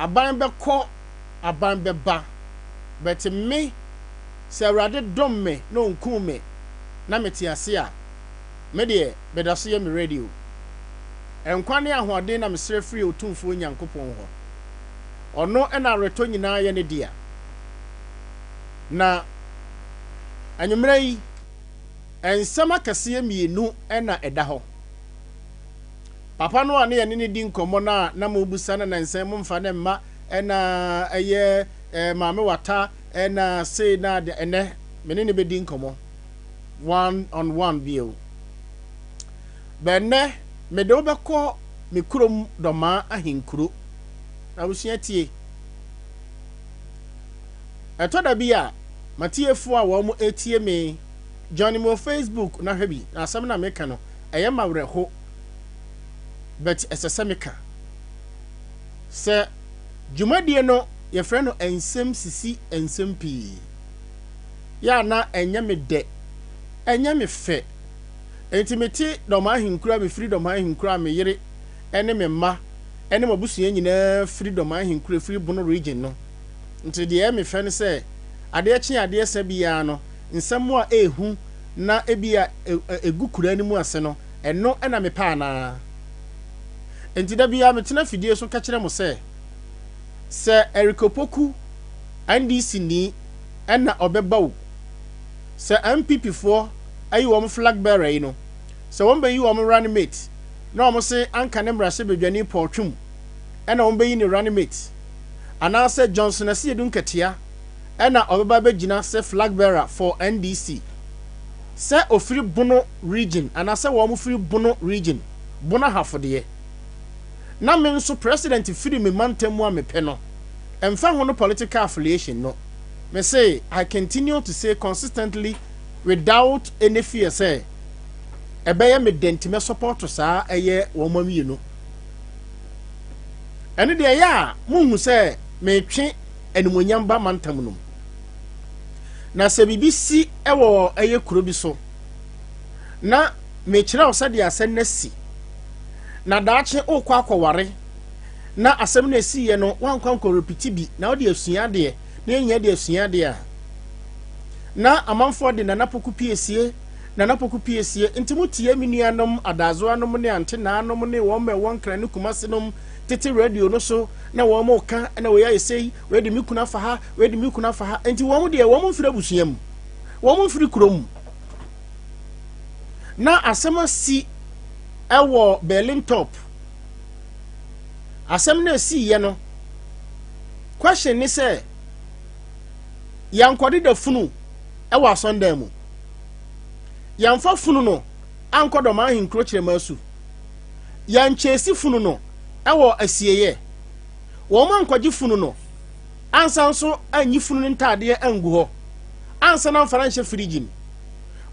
aban bɛkɔ aban bɛba but me sɛ awurade dom me na onkum me na mete ase a me de bɛda so yɛ me radio enkwa ne ahoɔden na mesrɛ firi otumfuo nyankopɔn hɔ ɔno ɛna areto nyinaa yɛ ne dia na anwummerɛ yi ensɛm akɛseɛ mmienu ɛna ɛda hɔ papa no a ne yɛne ne di nkɔmmɔ na mobusa na nsɛm momfa ne mma ɛna ɛyɛ maame wata ɛna sei na de ɛnɛ mene ne bɛdi nkɔmmɔ one on one bio bɛnɛ mede wobɛkɔ me kurom dɔmaa ahenkuro na wosua tie ɛtɔ da bi a matiefo a wɔn etie me join me on Facebook na hwɛ bi na asɛm na meka no ɛyɛ mawerɛho but ɛsɛ sɛ meka sɛ dwumadie no yɛfrɛ no Nsem Sisi nsɛm pii ya na ɛnyɛ me dɛ ɛnyɛ me fɛ enti mete dɔmaa ahenkura me firi dɔmaa ahenkura me yere ɛne me mma ɛne mabusua nyinaa firi dɔmaa ahenkura firi Bono region no nti deɛ me fɛ ne sɛ adeɛ kye adeɛ sɛ biara no nsɛm a ehu na ebia egu kura ni mu ase no ɛno ɛna me pa na enti da biara metena fidie so ka kyerɛ mo sɛ erikopoku NDC ni ɛna ɔbɛbawo sɛ MPP fo ayi wɔn flag bearer yi no sɛ wɔn bɛyi wɔn running mate na wɔn se anka ne mmarahyɛ bedwani pɔtwum ɛna wɔn bɛyi ne running mate anaasɛ Johnson Asiedu nketea ɛna ɔbɛba bɛgyina sɛ flag bearer for NDC sɛ ofiri Bono region anaasɛ wɔn firi Bono region Bono hafodeɛ na me nso president firi me mantam a mepɛ no ɛmfa ho no political affiliation no me say I continue to say consistently without any fear say ɛbɛyɛ me dentime support saa ɛyɛ wɔn mamiye no ɛne deɛ yɛ a muhu sɛ metwe animonyam ba mantam no na sɛ bibi si ɛwɔ ɛyɛ kuro bi so na mekyerɛ wo sɛ deɛ asɛm na si na daakye okɔ akɔware na asɛm na si yɛ no wankɔ repeat bi na wode asua deɛ na yɛnya de asua deɛ a na amanfo de Nana Poku Piesie nti mutie menuanom adazoanom ne antenanom ne wɔn mɛ wɔn kra ne kumasenom tete radio no so na wɔn mo ka na wɔyɛ sei wɔde mi kuna fa ha enti wɔn deɛ wɔn mfiri abusua mu wɔn mfiri kurom na asɛm asi ɛwɔ Berlin top asɛm na asi yɛ no question ni sɛ yankɔde da funu ɛwɔ asɔndan mu yamfa funu no ankɔdɔ ma ahenkuro kyerɛ masu yankyesi funu no ɛwɔ asieye wɔn ankɔgye funu no ansan so anyi funu no ntadeɛ angu hɔ ansan na mfara nhyɛ firigin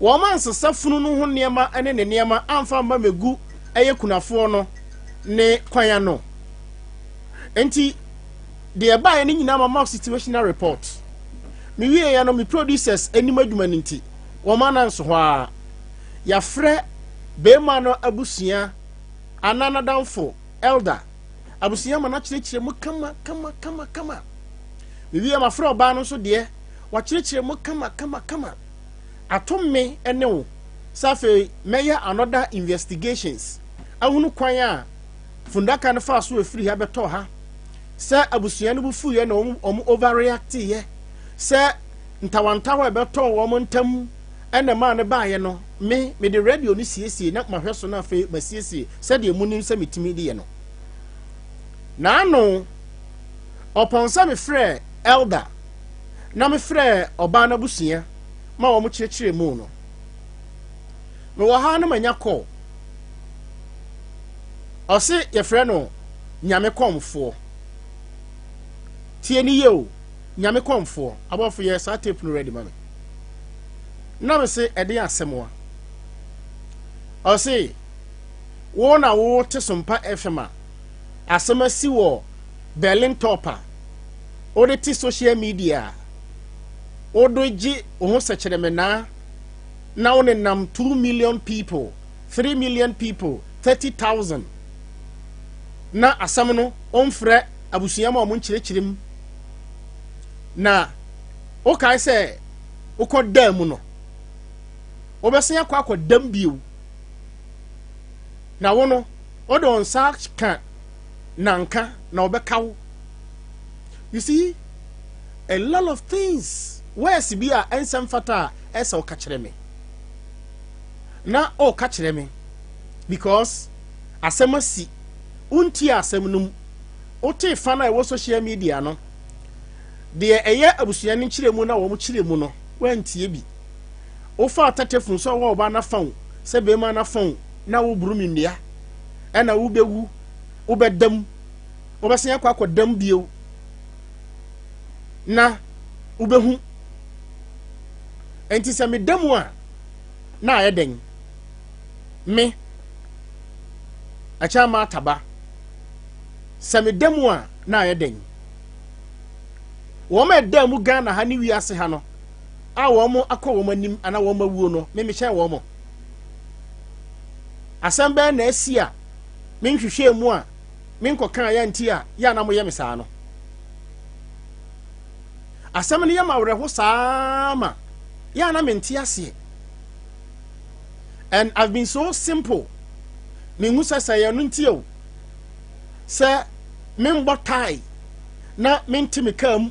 wɔn ansesa funu no ho nneɛma ɛne ne nneɛma amfa mba megu ɛyɛ kunafoɔ no ne kwanya no enti deɛ baa ne nyinaa ma situational report me wie ya no me producers anim adwuma nti wɔn ananso hɔ a yafrɛ bema no abusua ananadamfo elder abusua ma na kyerɛkyerɛ mu kama me wie ma frɛ ɔbaa no so deɛ wa kyerɛkyerɛ mu kama atomme ene wo safe meya another investigations ahunu kwan a fundaka no fa so efiri ha beto ha sɛ abusua no bufu ye na ɔmo overreact ye sɛ ntawantawa beto wɔn ntam ene ma ne baaye no me de radio ni siesie na mahwɛ so na afi masiesie sɛ de munim sɛ metimi de ye no na ano ɔpɔnsa me frɛ elder na me frɛ ɔbaa na busua ma wɔn kyerɛkyerɛ mu no me wɔ ha na manya kɔ ɔse yɛfrɛ no nyame kɔmfoɔ tie ni ye o nyame kɔmfoɔ abɔfo yɛ saa tape no ready ma me na me se ɛde asɛmwa ɔse wo na wo te Sompa FM a asɛm asi wɔ Berlin topa o de ti social media o do ji o ho sɛkyerɛme na wo ne nam 2 million people 3 million people 30,000 na asɛm no omfrɛ abusua ma mo nkyerɛkyerɛm na o kai sɛ ukɔda mu no obɛsen akɔdam bio na wo no o de onsa ka nanka na obɛkawo. You see a lot of things where si bia ensem fata esa o ka kyerɛ me na o ka kyerɛ me because asɛm asi unti asɛm num o te fa na ɛwɔ social media no de ɛyɛ abusua ne kyerɛ mu na wo mo kyerɛ mu no wantie bi o fa tatefun so wo ba na fawo sɛ be ma na fawo na wo buru mi ndua ɛna wo bewu wo bɛdam wo bɛsen akɔdam bio na wo behu enti sɛ me damu a na ayɛ den me acha ma taba sɛ me damu a na ayɛ den wo ma damu Ghana ha ni wiase ha no a wo mo akɔ wo manim ana wo mawuo no me hyɛ wo mo asɛm bɛ na asi a me nhwehwɛ mu a me nkɔka ya nti a ya na mo yɛ me saa no asɛm ne yɛ ma werɛ ho saa ma ya na me nte ase. And I've been so simple me hu sɛ ya no nti o sɛ me mbɔ tai na me nte me kam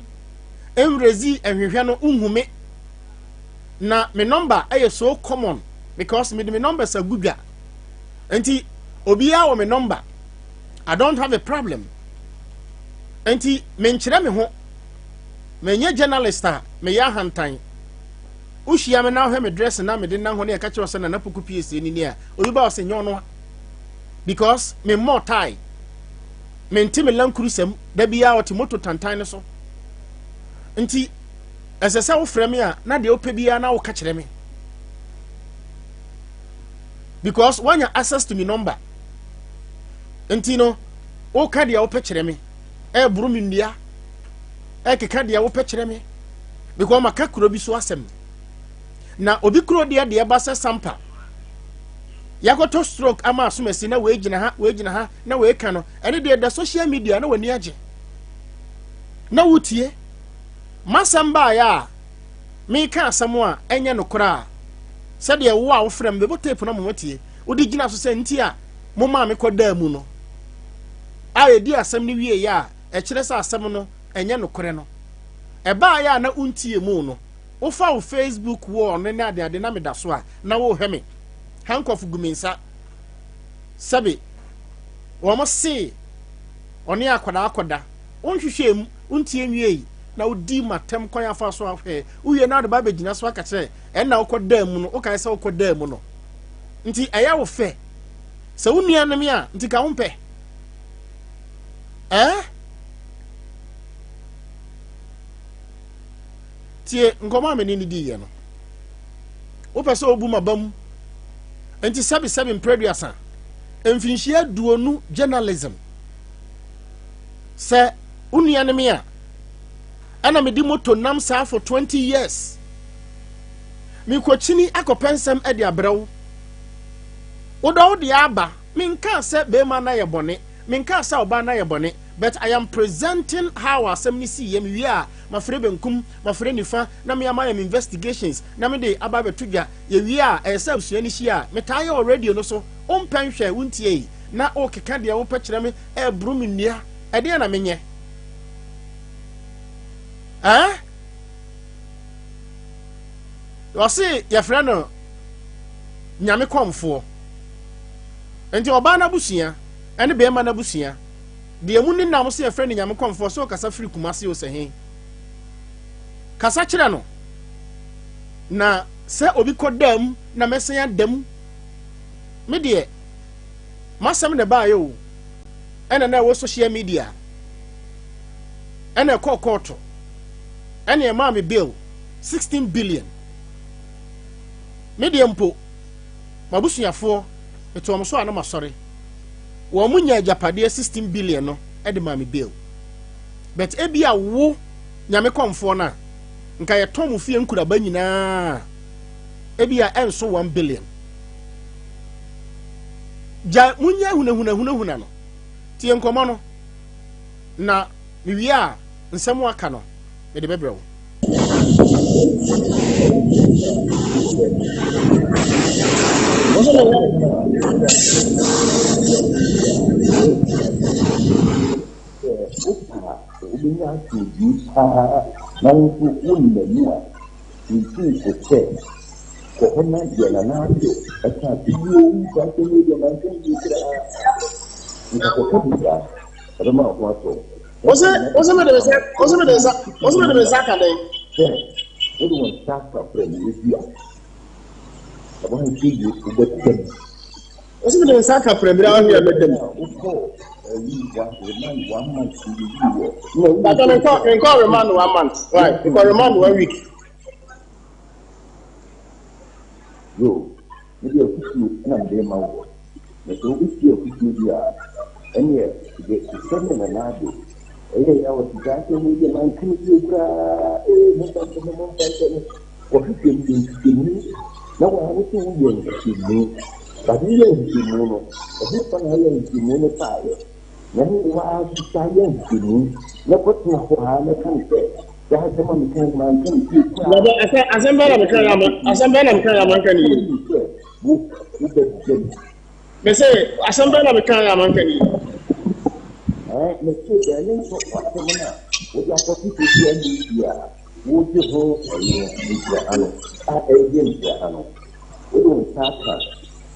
enrezi ehwehwɛ no unhume na me number ɛyɛ so common because me numbers are good. Enti obiya wo me number I don't have a problem. Enti me nkyerɛ me ho me nye journalist a me ya hantan uhyia me na hwe me dress na me de na ho na ka kyerɛ sɛ Nana Poku Piesie ni a obi ba o sɛ nyo no because me more tie me nti me lankurusam da bia o ti moto tantan ne so nti ɛsɛ sɛ wo frɛ me a na de wo pɛ bia na wo ka kyerɛ me because when you access to me number nti no wo ka de wo pɛ kyerɛ me buru mi ndia keka de wo pɛ kyerɛ me because maka kuro bi so asɛm na obi kuro de ba sɛ Sompa yakoto stroke ama asomasi na we gina ha na we ka no ene de da social media na wani age na wutie masamba ya me ka asɛm a enye no kora sɛ de wo a wo frem be botape na mo tie odi gina so sɛ nti a mo ma me kɔda mu no a di asɛm ni wie ya kyerɛ sɛ asɛm no enye no kore no ɛba ya na untie mu no wo fa wo Facebook wo no na ade na me da so a na wo hwe me hankof guminsa sabe wo mo se oni akoda onhwehwem untie nwie na odi matem kwan afa so ahwe uye na de ba begina so aka kire na ukoda mu no uka se ukoda mu no nti eya wo fe se unua no me a nti ka wo mpe tie nkoma me ni di ye no wo pese obu mabam enti sabi mpreduasa emfinhia duonu journalism se unua no me a ana me di moto nam saa for 20 years mi kochini akopensem e de abrew odo de aba mi nka se be ma na ye bone mi nka se oba na ye bone but I am presenting how asem ni si yem wi a mafre benkum mafre nifa na me am investigations na me de aba betudwa ye wi a esab suani shi a metaye already no so ompanhwe wuntie na o keka de wo pekere me e bru mi nnua e de na menye wasi ya frano nyame komfo enti oba na busua ene be ma na busua de emu ni nam so ya frano nyame komfo so kasa firi kumase o sehe kasa kire no na se obi kodam na mesen adam me de masem ne ba yo ene na wo social media ene kokoto ene ma me bill 16 billion medium po mabusuafo eto so ana masori wo munya japade 16 billion no e de ma me bill but ebia wo nyame komfo na nka ye tomu fie nkura ba nyina ebia enso 1 billion ja munya huna no tie nkomo no na mewie a nsɛm aka no mede bɛbrɛ wo What's remand 1 month, right? Because remand 1 week. Yo, maybe a few and I'm there, my work. But so we see a few years, and yet, to get to 7 and a half. I was exactly maybe my country, what you can do to me. Now I was so young to me, but he is the mono, a hip and I am the mono fire. Then he was silent to me, not what you have I can say. That's the one can man can see. As I'm better, they say, as I'm better, let's say the link for what the man, what you are talking to here, would you hold a year, Mr. Anno, against the Anno? We don't start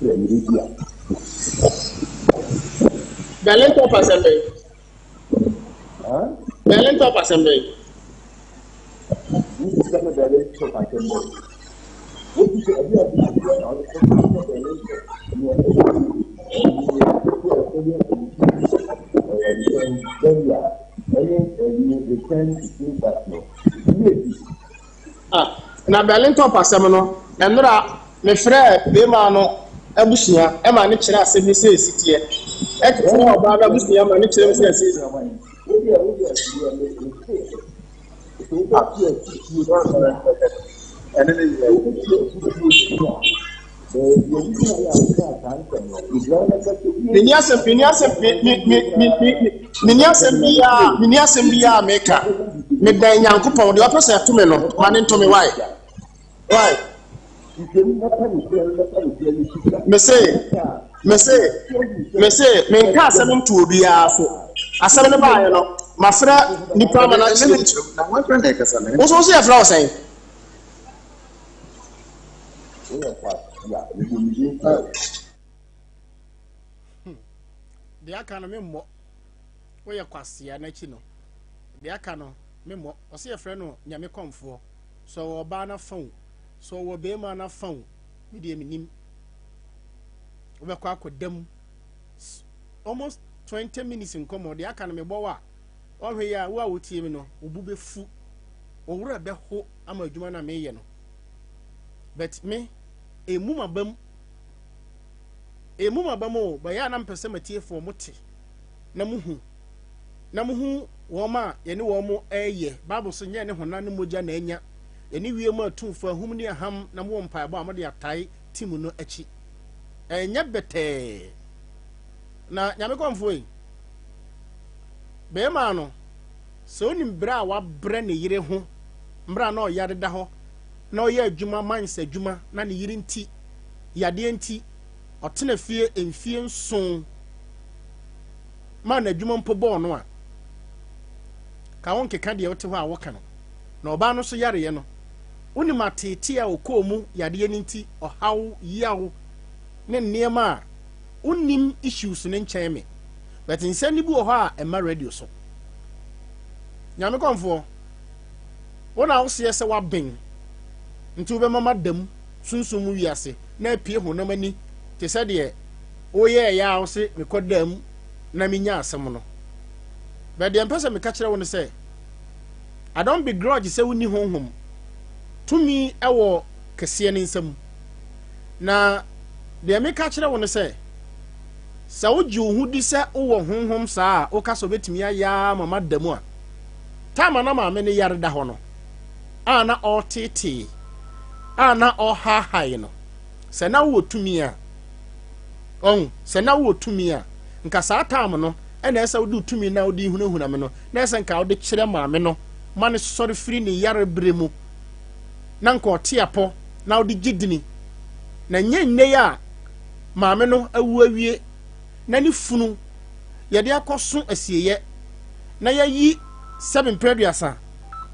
the media. the length of assembly. The length of assembly. This is some of the length of assembly. What is the idea of the na Berlin top asemno enra me frɛ bema no abusua e ma ne kyerɛ asɛm sɛ esitie e te fo oba ba abusua ma ne kyerɛ sɛ esitie Miniasem biya meka me dan Nyankopɔn de opese to me no ma ne to me why me say me nka asɛm to obiya so asɛm ne ba ye no ma fra nipa ma na kyerɛ na wa friend e kasa me wo so ya fra wo sɛn de aka no memmo wo ye kwasia na chi no de aka no memmo o se ye frɛ no nyame komfo so wo ba na fon so wo be ma na fon me de minim wo be kwa akodam almost 20 minutes nkomo de aka no me bɔ wa o hwe ya wo a wotie mi no obu be fu wo wura be ho ama adwuma na me ye no but me emu mabam o ba ya na mpese matie fo mote na muhu wo ma ye ne wo mo eye bible so nye ne hona ne moja na enya ye ne wie mu atumfo ahum ne aham na mo mpa ba mo de atai timu no achi enya bete na nyame komfo yi be ma no so ni mbra wa bre ne yire ho mbra na o yade da ho na o ye adwuma mansa adwuma na ne yire nti yade nti otena fie enfie nson ma na adwuma mpo bɔ no a ka won keka de wote ho a woka no na oba no so yare ye no woni matete a okomu yade ni nti ohaw yawo ne nneema a unim issues ne nkyɛn me but nsɛm ni bi wɔ hɔ a ɛma radio so nyame komfo wona wo se sɛ waben nti wo be mama dam sunsum wiase na apie honam ani te sɛ de o ye ya wo se me kodam na menya asɛm no but de mpɛsɛ me ka kyerɛ wo ne sɛ I don't begrudge sɛ woni honhom tumi ɛwɔ kɛseɛ ne nsɛm na de me ka kyerɛ wo ne sɛ sɛ wo gye wo hu di sɛ wo honhom saa wo ka so betumi aya mama damu a tama na ma me ne yare da hɔ no ana ɔtete ana ɔhahai no sɛ na wo tumi a sɛ na wo tumi a nka saa tam no ɛna ɛsɛ wode tumi na wode hunahuna me no na ɛsɛ nka wode kyerɛ maame no ma ne sɔre firi ne yare bere mu na nka ɔte apɔ na wode gyidini na nyɛ nnɛ a maame no awu awie na ne funu yɛde akɔso asieyɛ na yɛyi 7 preduasa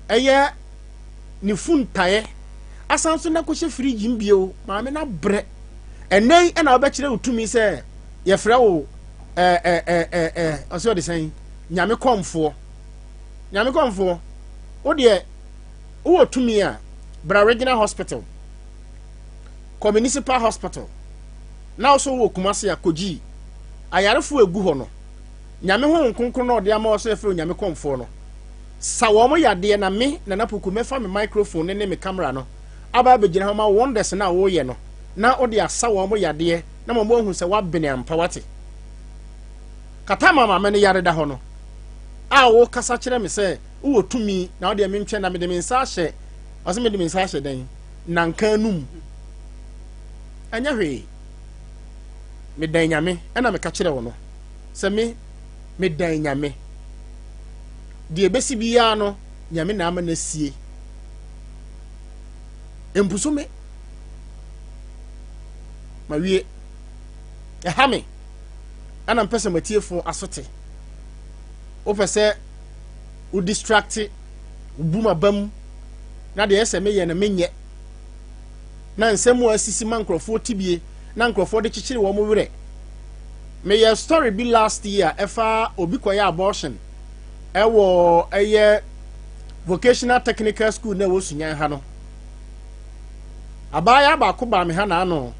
ɛyɛ ne funtaeɛ asan so na kɔhyɛ fridge mbio maame na brɛ ɛnɛn ɛna wobɛkyerɛ wo tumi sɛ yɛfrɛ wo ɔsɛ ɔde sɛn nyame kɔmfoɔ wo deɛ wowɔ tumi a bra regional hospital municipal hospital na wo so wɔ Kumase a kɔgyi ayarefo egu hɔ no nyame ho nkonkron na ɔde ama wo so yɛfrɛ nyame kɔmfoɔ no sa wɔn mo yadeɛ na me Nana Poku mɛfa me microphone ne me camera no aba bɛgyina hɔ ma wonders na wo yɛ no na ɔde asa wɔn mo yadeɛ na mo hu sɛ wabene ampa wate kata mama me ne yare da hɔ no a wo kasa kyerɛ me sɛ wo tumi na ɔde me ntwɛ na me de me nsa ahyɛ ɔsɛ me de me nsa ahyɛ dan na nka num anya hwee me dan nyame ɛna me ka kyerɛ wo no sɛ me dan nyame die besi biya no nyame na ama na sie empuso me ma wie ha me ana mpese matiefo asote o pese o distract o buma bam na de ese me ye na menye na nsemu asisi man nkrofo tibie na nkrofo de chichiri wo mo were me ye story be last year efa obi koya abortion ewo eye vocational technical school na wo Sunyani ha no abaya ba ko ba me ha na ano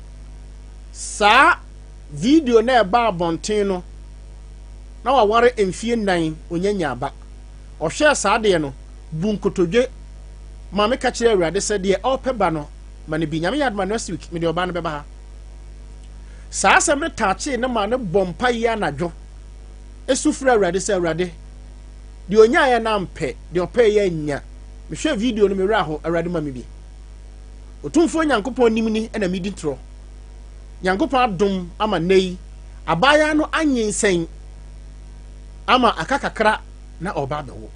sa video na eba abonten no na waware emfie nan onyanya aba ohwe sa de no bunkotodwe ma me ka kire awurade se de opeba no ma ne binyame yadma next week me de oba no beba ha sa asem ne taache ne ma ne bompa yi anadwo esufura awurade se awurade de onya ya na mpe de ope ya nya me hwe video no me wura ho awurade ma me bi otumfo nyankopon nimni na me di tro nyankopon adom ama nei abaya no anyensen ama akakakra na oba bewo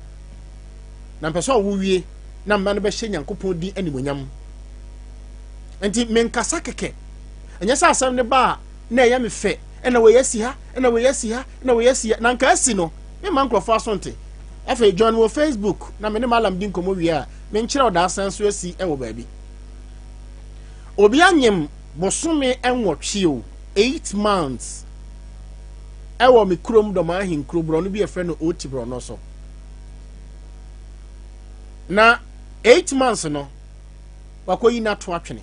na mpese wo wie na mma no be hye nyankopon di animonyam enti menkasa keke enya sa asem ne ba na eya me fe na we yasi ha na we yasi ha na we yasi na nka asi no me man krofo asonte afa join wo Facebook na me ne malam din komo wie a me nkyere oda asan so asi e wo baabi obi anyem bosome enwotwe o 8 months e wo me krom do ma hin krobro no bi e fre no otibro no so na 8 months no wakoyi na to atwene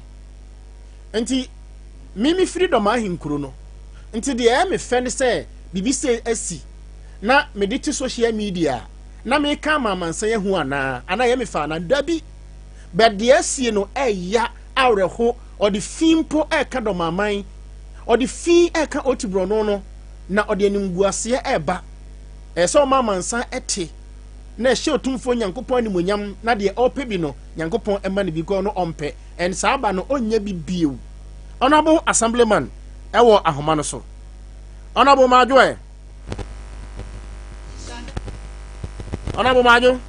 enti mimi freedom ahin kro no enti de e me fe ne se bibi se asi na me de ti social media na me ka mamansan ye hu ana ye me fa na dabi but de asi no eya awreho or the fimpo ka do maman or the fi ka otibro no na ode animguase eba so mamansan ete na ehye otumfo nyankopon ni monyam na de opebi no nyankopon ema ne bi ko no ompe en saaba no onya bi biu honorable assemblyman ewo ahoma no so honorable majo honorable majo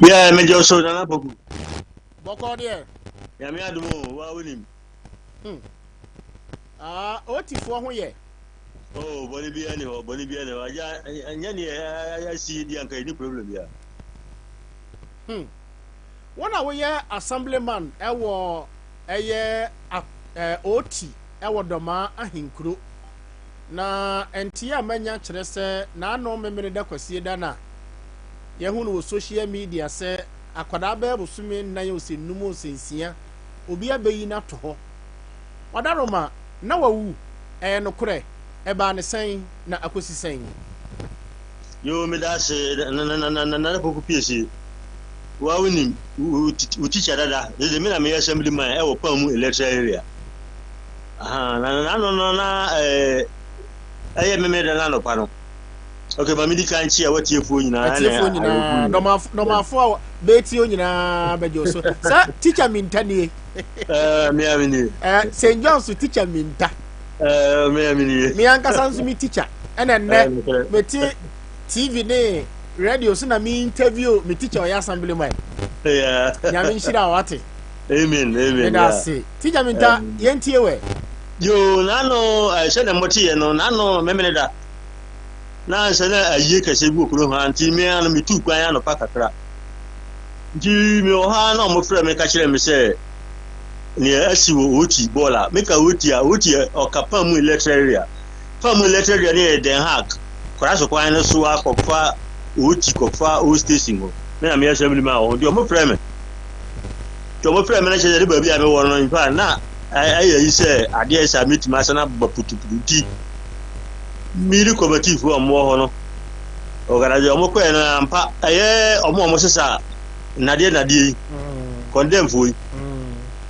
yeah mejo so Nana Poku boko de ya me adumo wa wonim otifo ho ye oh boni bi ani ya anya ni ya si di anka ni problem ya wona wo ye assemblyman ewo eye oti ewo doma ahinkuro na entia manya kire se na no memere da kwasie da na ye hu no social media se akwada ba busumi na ye osenum osensia obi abayi na to ho wadaroma na wawu no kure eba ne sen na akosi sen yo me da se Nana Poku Piesie wa wonim teacher dada de me na me assembly man e wo pam electoral area na aye me da na no pa no okay ba mi di kan chi a watie fuo nyina na no ma fo be ti o nyina bejo so sa teacher minta nie me amini St. John's teacher minta me amini me anka sansu mi teacher ene ne me ti TV ne radio so na me interview me teacher oya assemblyman. Yeah. Nyame nshira wate. Amen. And I say, teacher minta yentie we. Yo nano se na moti ye no nano memene da. Na se na aye kase bu okuro ho anti me anu me tu kwan anu pakakra. Nti me o ha na mo frɛ me ka kyerɛ me sɛ ne asi wo oti bola me ka oti o kapa mu electric famu electric ne Den Haag kora so kwan no so akɔfa oti kɔfa o station ho me na me assembly ma o mo frɛ me na kyerɛ ba bi a me wɔ no in fact na ayi sɛ ade sa meeting asa na baputuputi miri committee fo mo ho no organize mo kɔ na ampa aye mo sesa nade condemn fo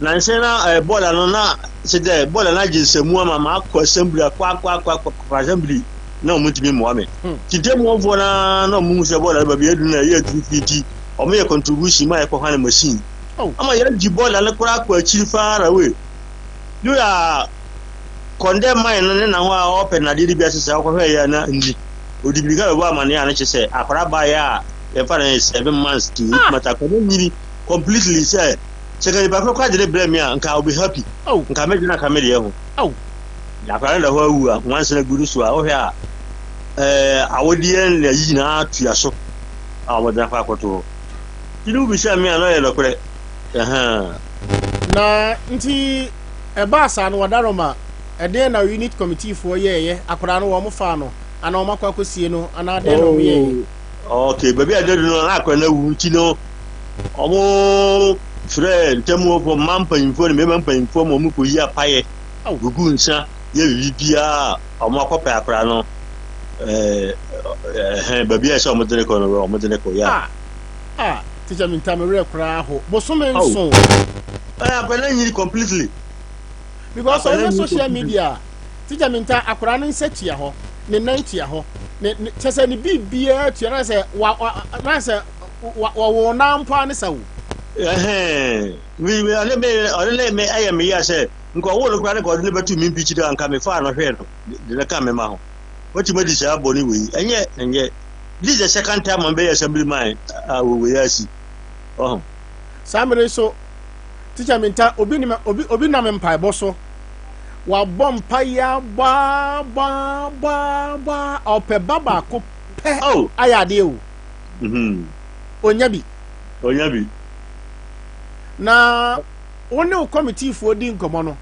na nsena bola no na se de bola na jinsemu ama ma akɔ assembly kwa assembly na mo timi mo ame tide mo fo na mo se bola ba bi edu na ye 350 o me contribution ma e ko hana machine ama ya ji bola na kura akɔ achiri far away you are condemn mine no na ho a open na de bi asesa ko hwe ya na ndi odibiga ba ma ne ya na kyese akora ba ya e fa na 7 months to mata ko nyiri completely say second ba ko kwade blame ya nka will be happy nka me na kamera ye ho ya kwa na ho awu a once na guru so a o hwe a awodie na yi na atua so a mo da fa akoto tilu bi sha me ano ye lokore na nti eba asa no wadaroma ede na unit committee for ye akora no wo mo fa no ana o makwa kosie no ana de no ye okay baby ade no na akora na wu nti no omo friend temu for mampa info me mampa info mo mu ko yi apaye gugu nsa ye bibia omo akopa akora no baby ese omo de ko ya teacher minta me re kora ho bosome nso akora nyiri completely because on social media teacher minta akora no nsatia ho ne nantia ho ne chese ne bibia tia se na se wa na mpa ne sawo we ale me aye me ya se nko wo lo kwa ne ko ne batu mi mpichi da nka me fa no hwe no de ka me ma ho wati ma di sha boni we enye this is the second time on be assembly man we yasi samre so teacher minta obi na me mpa ebo wa bompa ya ba ope baba ko pe ayade o onyabi na wone committee fo di nkomo no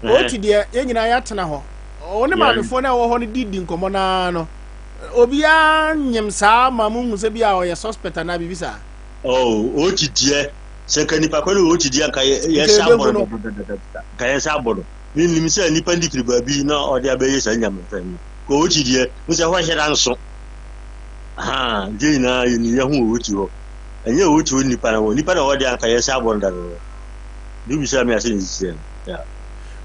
o ti de yenyina ya tena ho wone ma befo na wo ho ne di nkomo na no obi a nyem saa ma mu hu se bia o ye suspect na bibisa o ti die se ka nipa ko o ti die ka ye saboro ka ye saboro ni limisa nipa ndikiri babi na o de abaye sa nyam fam ko o ti die mu se ho hera nso je na ni ye hu o ti ho enye o ti nipa na o de anka ye saboro da no ni bi sa me ase ni sise ya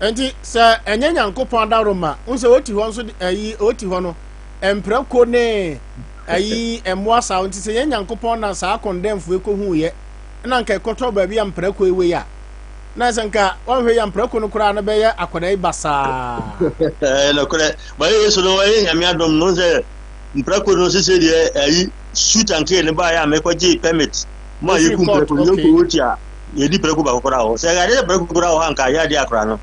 enti se enye nyankopon da roma unse o ti ho nso ayi o ti ho no emprako ne ayi emwa sa nti se nyankopon na sa condemn fu ekohu ye na nka ekoto ba bia emprako ewe ya na se nka wonhwe ya emprako no kura na be ye akoda ibasa no kure ba ye so no ye nyame adom no se emprako no se de ayi shoot and kill ne ba ya me ko je permit ma ye ku emprako yo ko wuti a ye di emprako ba ko kura ho se ga de emprako kura ho anka ya di akura no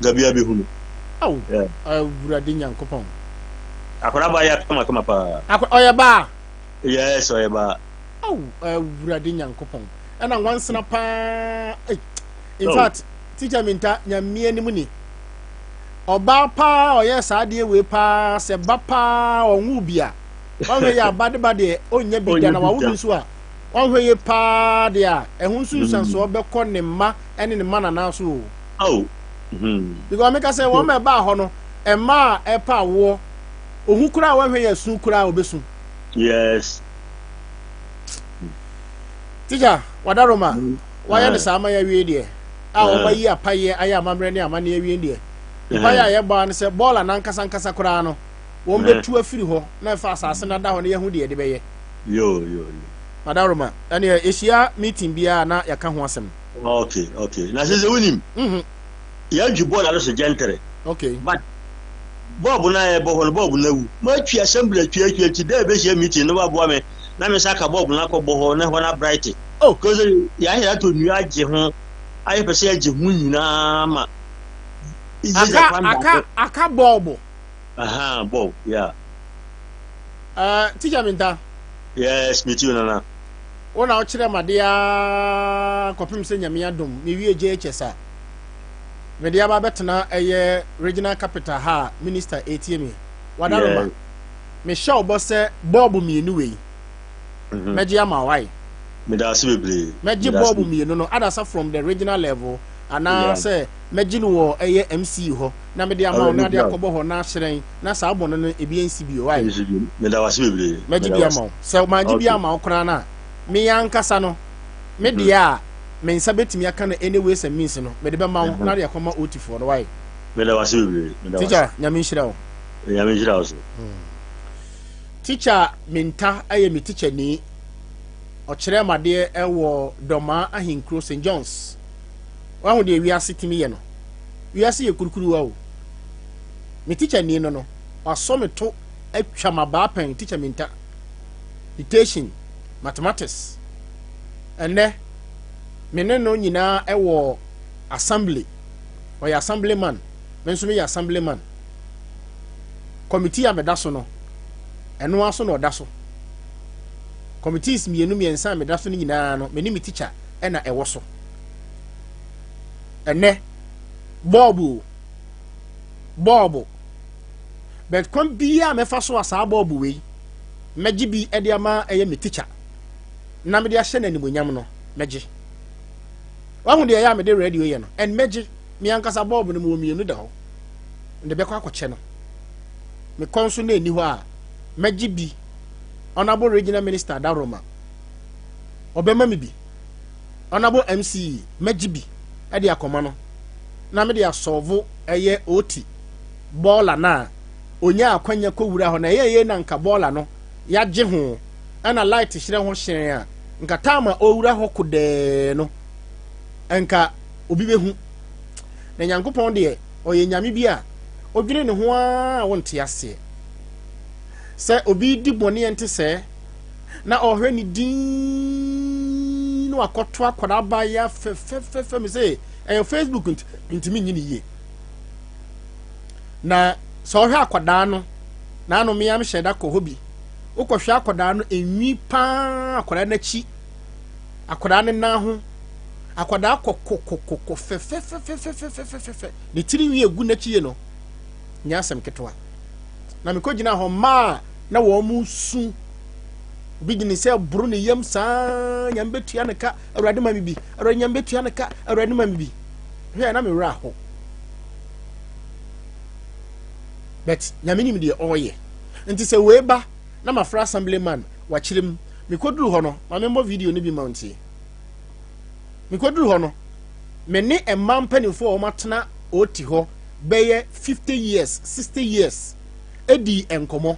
gabia be hunu burade nyankopon akora ba ya kama pa oya ba yes oya ba burade nyankopon ana wansena pa in fact teacher minta nyamie ni muni oba pa oya saade we pa se ba pa onwu bia onwe ya bade onya bida na wawu nso a onwe ye pa de a ehun sunsan so obekọ ne mma ene ne mana na so because make say wo me ba ho no emma e pa wo ohu kura wa hwe ya su kura obesu yes teacher wadaroma waya ne sama ya wie de a o ba yi apaye aya amamre ne amane ya wie de pa ya ye ba ne se bola na nkasa kura no wo betu afiri ho na fa asase na da ho ne ye hu de be ye yo wadaroma ane ehia meeting bia na ya ka ho asem okay na se winim ya ju bola lo se gentle okay but Bob na Bob na wu. Ma twi assembly twi ti da be share meeting no ba bo me. Na me saka Bob na ko bo na ho na bright. Oh, cause ya ya to nu age ho. Aye pese age hu nyina ma. Aka Bob. Aha, Bob, yeah. Teacher Minta. Yes, me too, Nana. Ona ochire madea kopim se nyame adom me wie JHS a media ba betena eye regional capital ha minister ATM wadaroma me show boss Bob mienu we meji ama why me da se bebre meji Bob mienu no adasa from the regional level ana say meji no wo eye MC ho na media ama na de akobo ho na hyeren na sa abon no ebi NC bi why me da wase bebre meji bi ama so maji bi ama okra na me yankasa no me dia me nsa betimi aka na anyways and means no me de be ma na de akoma OT for why me da wase bebre me da teacher nyame nhira wo nyame nhira wo teacher Minta aye me teacher ni okire made ewo doma ahinkro St John's wa hu de wiase timi ye no wiase ye kurukuru wa o me teacher ni no waso me to atwa maba pen teacher Minta dictation mathematics and then mene no nyina ewo assembly or ya assemblyman menso me assemblyman committee amedaso no eno aso no daso committees mienu miensa amedaso ni nyina no meni mi teacher ena ewo so ene bobu but kon bia mefa so asa bobu we meji bi ede ama eye mi teacher na me de ahye na nimonyam no meji wa hu de ya me de radio ye no en meji mi ankasa Bob no mo mienu da ho nde be kwa akwache no me konso na eni ho a meji bi honorable regional minister Daroma obema mi bi honorable MC meji bi e de akoma no na me de asolve eye oti bola na onya akwanya kowura ho na ye na nka bola no ya je ho ana light hyire ho hyere a nka tama owura ho kode no enka obi behu na Nyankopon de oye nyame bi a odwene ne ho a wonte ase se obi di bone ente se na ohwe ni din no akoto akoda ba ya fe me se Facebook ntimi nyini ye na so ohwe akoda no na no me am hyeda ko hobi ukohwe akoda no enwi pa akoda na chi akoda ne na ho akoda kokokokoko fe ni tiri wi egu na chi ye no nyasem ketwa na me kogina ho ma na wo mu su bigini se buru ne yam sa nyambetua ne ka awrade ma bibi awrade nyambetua ne ka awrade ma bibi hwe na me wra ho bet nyamini mi de oye nti se we ba na ma fra assemblyman wa chirem me koduru ho no ma me mo video ne bi mountie me koduru ho no me ne emam panifo o matena oti ho beye 50 years 60 years edi enkomo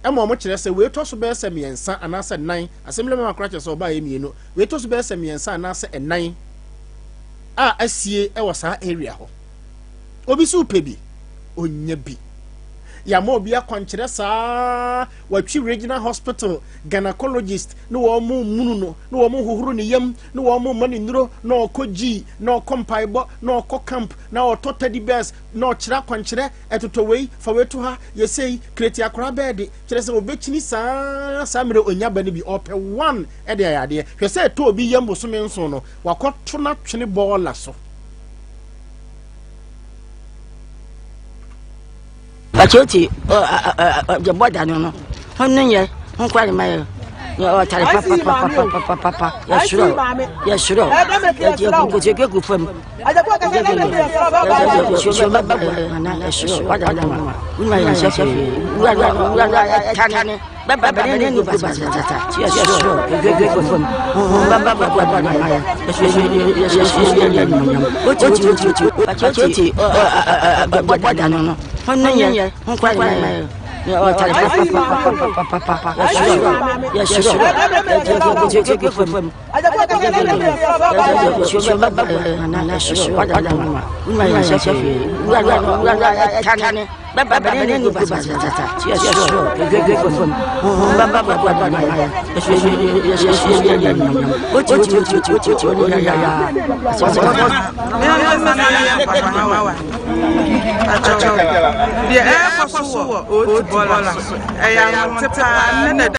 ema mo kire se we to so be se miensa anase nan assemblyman akra kire se oba ye mienu we to so be se miensa anase enan a asie e wo sa area ho obi su pebi onya bi ya mo bia kwankire saa watwi regional hospital gynecologist no wo mu munu no no wo mu hohoro ne yam no wo mu mani nuro no okoji no okompaibo no okocamp na ototadi best no kira kwankire etotowei fa wetu ha yesei kreti akora bed kire se obechini saa mere onya ba ne bi ope 1 e de ayade hwese to obi yam bosome nso no wakoto na twene bola so Bachoti the border no honye nkwari mayo o tare papa yes sure you go go from honye nkwari mayo o tare papa yes sure you go from